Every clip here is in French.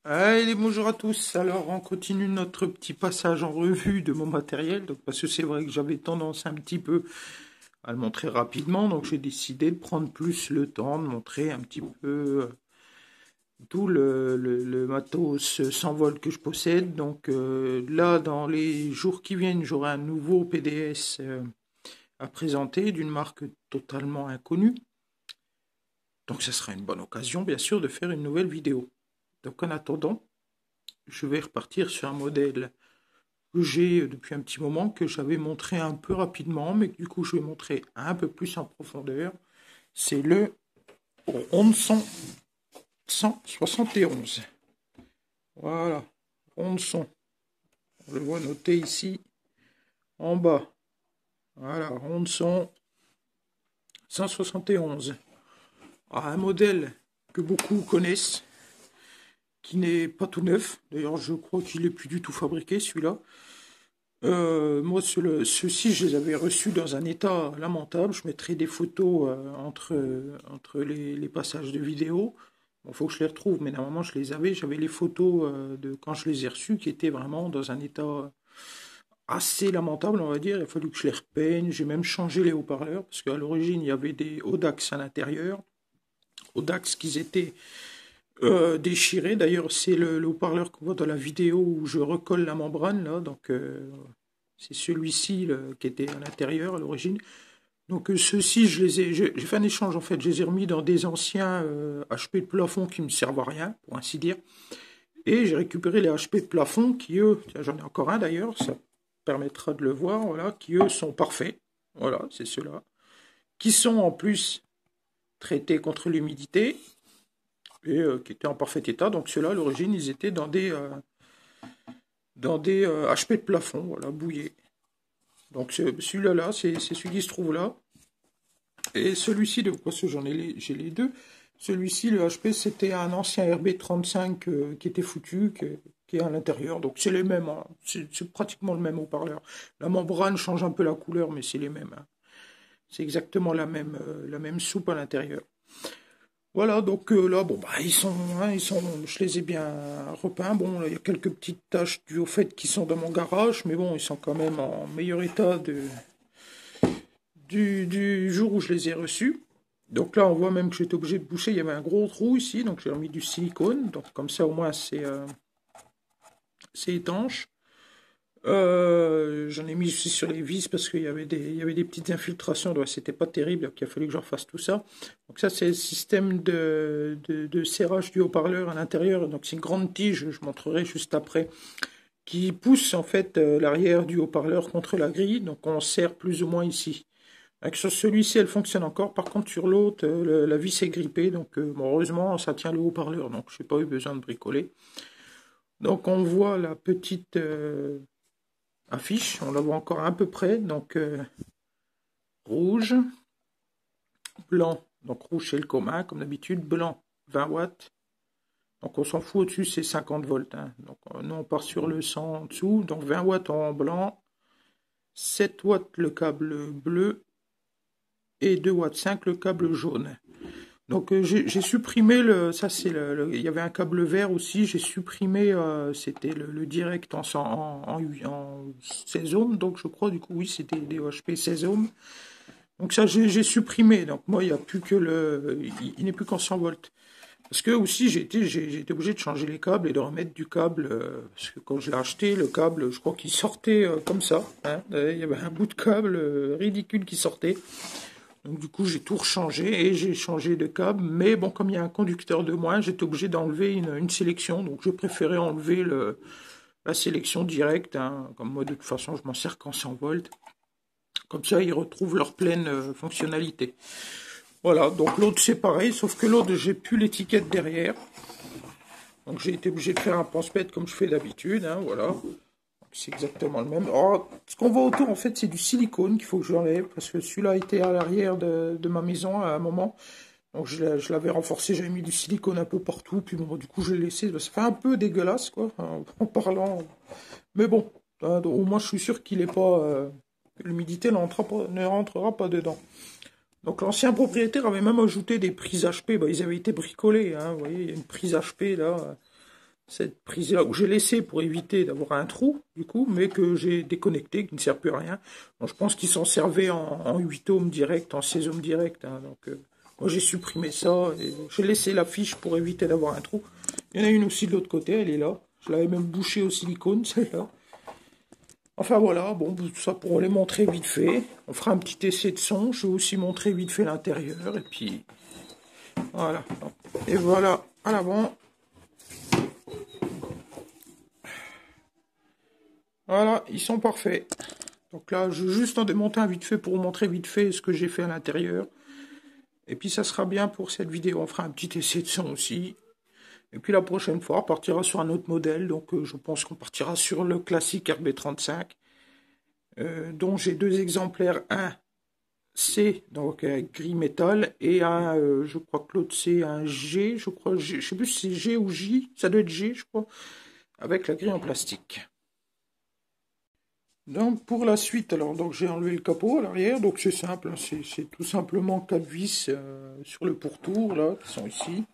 Allez, bonjour à tous. Alors, on continue notre petit passage en revue de mon matériel. Donc, parce que c'est vrai que j'avais tendance un petit peu à le montrer rapidement. Donc, j'ai décidé de prendre plus le temps de montrer un petit peu tout le matos 100 volts que je possède. Donc, là, dans les jours qui viennent, j'aurai un nouveau PDS à présenter d'une marque totalement inconnue. Donc, ça sera une bonne occasion, bien sûr, de faire une nouvelle vidéo. Donc, en attendant, je vais repartir sur un modèle que j'ai depuis un petit moment, que j'avais montré un peu rapidement, mais que du coup je vais montrer un peu plus en profondeur. C'est le Ronson 171. Voilà, Ronson. On le voit noté ici en bas. Voilà, Ronson 171. Alors, un modèle que beaucoup connaissent, qui n'est pas tout neuf. D'ailleurs, je crois qu'il n'est plus du tout fabriqué, celui-là. Moi, ceux-ci, je les avais reçus dans un état lamentable. Je mettrai des photos entre les passages de vidéo. Bon, faut que je les retrouve, mais normalement, je les avais. J'avais les photos de quand je les ai reçus qui étaient vraiment dans un état assez lamentable, on va dire. Il a fallu que je les repeigne. J'ai même changé les haut-parleurs parce qu'à l'origine, il y avait des Audax à l'intérieur. Audax qui étaient déchirés. D'ailleurs, c'est le haut-parleur qu'on voit dans la vidéo où je recolle la membrane, là. Donc, c'est celui-ci qui était à l'intérieur à l'origine. Donc ceux-ci, j'ai fait un échange en fait. Je les ai remis dans des anciens HP de plafond qui ne me servent à rien, pour ainsi dire. Et j'ai récupéré les HP de plafond qui, eux, tiens, j'en ai encore un d'ailleurs, ça permettra de le voir, voilà, qui eux sont parfaits. Voilà, c'est ceux-là. Qui sont en plus traités contre l'humidité et qui étaient en parfait état. Donc ceux-là, à l'origine, ils étaient dans des HP de plafond, voilà, bouillés. Donc celui-là, là, c'est celui qui se trouve là. Et celui-ci, parce que j'ai les deux. Celui-ci, le HP, c'était un ancien RB35 qui était foutu, qui est à l'intérieur. Donc c'est les mêmes, hein. C'est pratiquement le même haut-parleur. La membrane change un peu la couleur, mais c'est les mêmes, hein. C'est exactement la même soupe à l'intérieur. Voilà, donc là, bon, bah, je les ai bien repeints. Bon, là, il y a quelques petites taches dues au fait qu'ils sont dans mon garage, mais bon, ils sont quand même en meilleur état du jour où je les ai reçus. Donc là, on voit même que j'étais obligé de boucher. Il y avait un gros trou ici, donc j'ai remis du silicone. Donc comme ça, au moins, c'est étanche. J'en ai mis aussi sur les vis parce qu'il y avait des petites infiltrations. Donc c'était pas terrible, donc il a fallu que je refasse tout ça. Donc ça, c'est le système de serrage du haut-parleur à l'intérieur. Donc c'est une grande tige, je montrerai juste après, qui pousse en fait l'arrière du haut-parleur contre la grille. Donc on serre plus ou moins ici. Avec sur celui-ci, elle fonctionne encore. Par contre, sur l'autre, la vis est grippée. Donc, bon, heureusement, ça tient le haut-parleur. Donc, je n'ai pas eu besoin de bricoler. Donc, on voit la petite affiche. On la voit encore à peu près. Donc, rouge, blanc. Donc, rouge, c'est le commun, comme d'habitude. Blanc, 20 watts. Donc, on s'en fout au-dessus, c'est 50 volts, hein. Donc, nous, on part sur le 100 en dessous. Donc, 20 watts en blanc. 7 watts le câble bleu. Et 2,5 watts le câble jaune. Donc j'ai supprimé il y avait un câble vert aussi, j'ai supprimé, c'était le direct en 16 ohms, donc je crois du coup oui c'était des OHP 16 ohms. Donc ça j'ai supprimé, donc moi il n'y a plus que il n'est plus qu'en 100 volts. Parce que aussi j'ai été obligé de changer les câbles et de remettre du câble, parce que quand je l'ai acheté, le câble, je crois qu'il sortait comme ça, hein. Il y avait un bout de câble ridicule qui sortait. Donc du coup, j'ai tout rechangé et j'ai changé de câble. Mais bon, comme il y a un conducteur de moins, j'étais obligé d'enlever une sélection. Donc je préférais enlever la sélection directe, hein. Comme moi, de toute façon, je m'en sers qu'en 100 volts. Comme ça, ils retrouvent leur pleine fonctionnalité. Voilà, donc l'autre, c'est pareil, sauf que l'autre, j'ai plus l'étiquette derrière. Donc j'ai été obligé de faire un pense-pète comme je fais d'habitude, hein, voilà. C'est exactement le même. Alors, ce qu'on voit autour, en fait, c'est du silicone qu'il faut que j'enlève, parce que celui-là était à l'arrière de ma maison à un moment. Donc je l'avais renforcé, j'avais mis du silicone un peu partout, puis bon, du coup je l'ai laissé. Ça fait un peu dégueulasse, quoi, en parlant. Mais bon, hein, au moins je suis sûr qu'il est pas, que l'humidité ne rentrera pas dedans. Donc l'ancien propriétaire avait même ajouté des prises HP, bah, ils avaient été bricolés, hein, vous voyez, il y a une prise HP là. cette prise-là, où j'ai laissé pour éviter d'avoir un trou, du coup, mais que j'ai déconnecté, qui ne sert plus à rien. Donc, je pense qu'ils s'en servaient en 8 ohms direct, en 16 ohms direct. Hein, donc, moi, j'ai supprimé ça, et j'ai laissé la fiche pour éviter d'avoir un trou. Il y en a une aussi de l'autre côté, elle est là. Je l'avais même bouchée au silicone, celle-là. Enfin voilà, bon, tout ça pour les montrer vite fait. On fera un petit essai de son. Je vais aussi montrer vite fait l'intérieur. Et puis, voilà. Et voilà, à l'avant. Voilà, ils sont parfaits. Donc là, je vais juste en démonter un vite fait pour vous montrer vite fait ce que j'ai fait à l'intérieur. Et puis ça sera bien pour cette vidéo. On fera un petit essai de son aussi. Et puis la prochaine fois, on partira sur un autre modèle. Donc je pense qu'on partira sur le classique RB35. Dont j'ai deux exemplaires. Un C, donc gris métal, et un, je crois que l'autre c'est un G, je crois, G, je sais plus si c'est G ou J, ça doit être G, je crois, avec la grille en plastique. Donc pour la suite, alors donc j'ai enlevé le capot à l'arrière, donc c'est simple, hein, c'est tout simplement 4 vis sur le pourtour là, qui sont ici.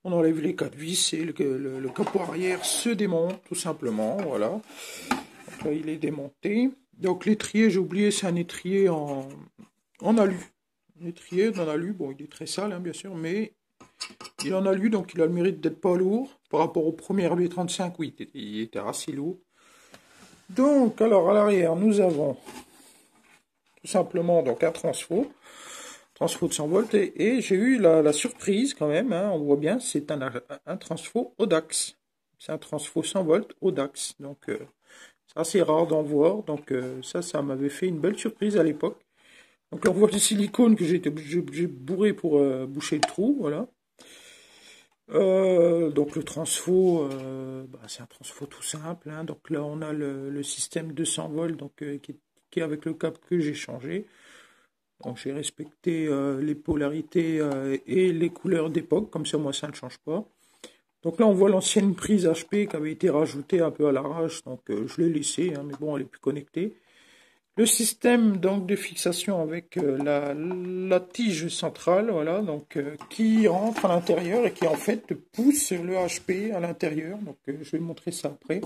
On enlève les 4 vis et le capot arrière se démonte tout simplement, voilà. Donc là il est démonté. Donc l'étrier, j'ai oublié, c'est un étrier en alu. Un étrier en alu, bon il est très sale hein, bien sûr, mais il en alu, donc il a le mérite d'être pas lourd. Par rapport au premier RB35, oui, il était assez lourd. Donc, alors à l'arrière, nous avons tout simplement donc un transfo de 100 volts, et j'ai eu la surprise quand même, hein, on voit bien, c'est un transfo Audax. C'est un transfo 100 volts Audax, donc c'est assez rare d'en voir, donc ça m'avait fait une belle surprise à l'époque. Donc là, on voit le silicone que j'ai bourré pour boucher le trou, voilà. Donc le transfo, c'est un transfo tout simple, hein. Donc là on a le système 200 volts donc, qui est avec le câble que j'ai changé. Donc j'ai respecté les polarités et les couleurs d'époque, comme ça moi ça ne change pas. Donc là on voit l'ancienne prise HP qui avait été rajoutée un peu à l'arrache, donc je l'ai laissée, hein, mais bon elle est plus connectée. Le système donc de fixation avec la tige centrale, voilà, donc qui rentre à l'intérieur et qui en fait pousse le HP à l'intérieur. Donc je vais montrer ça après.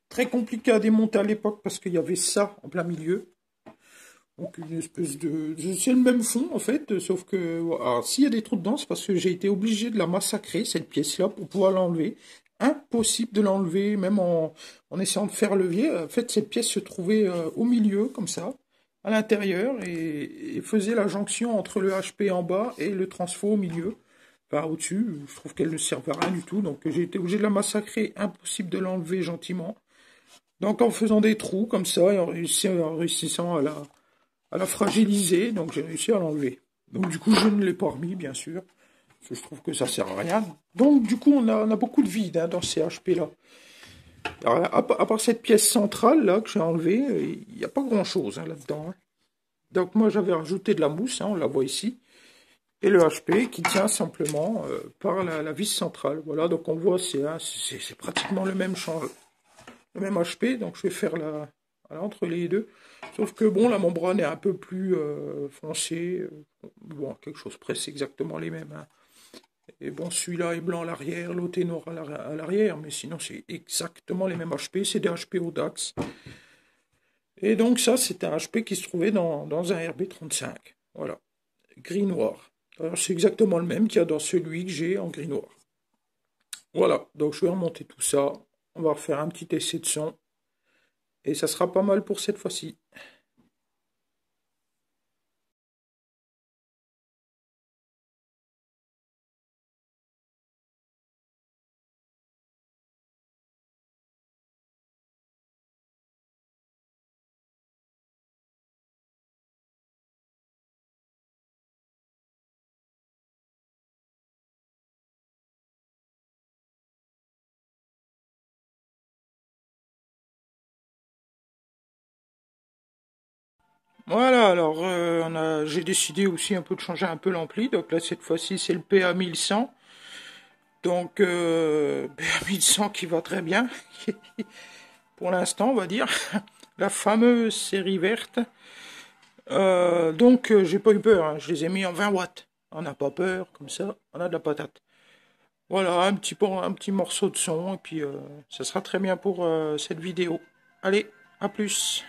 Très compliqué à démonter à l'époque parce qu'il y avait ça en plein milieu. Donc une espèce de... C'est le même fond en fait, sauf que... Alors s'il y a des trous dedans, c'est parce que j'ai été obligé de la massacrer, cette pièce-là, pour pouvoir l'enlever. Impossible de l'enlever, même en essayant de faire levier. En fait, cette pièce se trouvait au milieu, comme ça, à l'intérieur, et faisait la jonction entre le HP en bas et le transfo au milieu. Enfin, au-dessus, je trouve qu'elle ne servait à rien du tout, donc j'ai été obligé de la massacrer, impossible de l'enlever gentiment. Donc en faisant des trous, comme ça, et en réussissant à la fragiliser, donc j'ai réussi à l'enlever. Donc du coup, je ne l'ai pas remis, bien sûr. Parce que je trouve que ça sert à rien. Donc du coup, on a beaucoup de vide hein, dans ces HP-là. À part cette pièce centrale là que j'ai enlevée, il n'y a pas grand-chose hein, là-dedans. Hein. Donc moi, j'avais rajouté de la mousse, hein, on la voit ici. Et le HP qui tient simplement par la vis centrale. Voilà, donc on voit, c'est pratiquement le même HP. Donc je vais faire voilà, entre les deux. Sauf que bon, la membrane est un peu plus foncée. Bon, quelque chose presque exactement les mêmes. Hein. Et bon, celui-là est blanc à l'arrière, l'autre est noir à l'arrière, mais sinon c'est exactement les mêmes HP, c'est des HP Audax. Et donc ça, c'est un HP qui se trouvait dans un RB35. Voilà, gris-noir. Alors c'est exactement le même qu'il y a dans celui que j'ai en gris-noir. Voilà, donc je vais remonter tout ça. On va refaire un petit essai de son. Et ça sera pas mal pour cette fois-ci. Voilà, alors j'ai décidé aussi un peu de changer un peu l'ampli. Donc là, cette fois-ci, c'est le PA1100. Donc, PA1100 qui va très bien. Pour l'instant, on va dire. La fameuse série verte. Donc, j'ai pas eu peur. Hein. Je les ai mis en 20 watts. On n'a pas peur, comme ça, on a de la patate. Voilà, un petit morceau de son, et puis ça sera très bien pour cette vidéo. Allez, à plus.